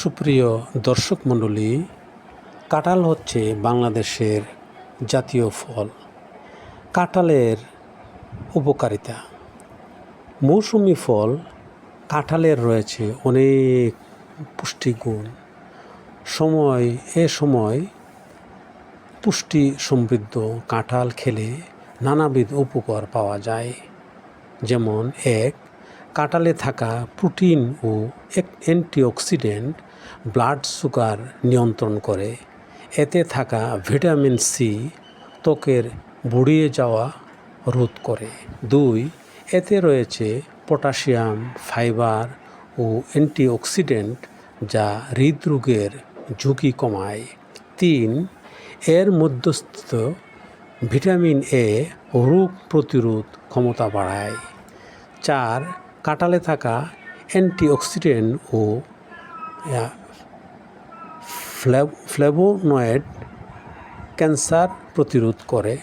সুপ্রিয় দর্শক মণ্ডলী, কাঁঠাল হচ্ছে বাংলাদেশের জাতীয় ফল। কাঁঠালের উপকারিতা। মৌসুমি ফল কাঁঠালের রয়েছে অনেক পুষ্টিগুণ। সময় পুষ্টি সমৃদ্ধ কাঁঠাল খেলে নানাবিধ উপকার পাওয়া যায়। যেমন কাঁঠালে থাকা প্রোটিন ও অ্যান্টিঅক্সিডেন্ট ব্লাড সুগার নিয়ন্ত্রণ করে। এতে থাকা ভিটামিন সি ত্বকের বুড়িয়ে যাওয়া রোধ করে। 2. এতে রয়েছে পটাশিয়াম, ফাইবার ও অ্যান্টিঅক্সিডেন্ট যা হৃদরোগের ঝুঁকি কমায়। 3. এর মধ্যস্থ ভিটামিন এ রোগ প্রতিরোধ ক্ষমতা বাড়ায়। 4. কাঁঠালে থাকা অ্যান্টিঅক্সিডেন্ট ও ফ্লেভোনয়েড ক্যান্সার প্রতিরোধ করে।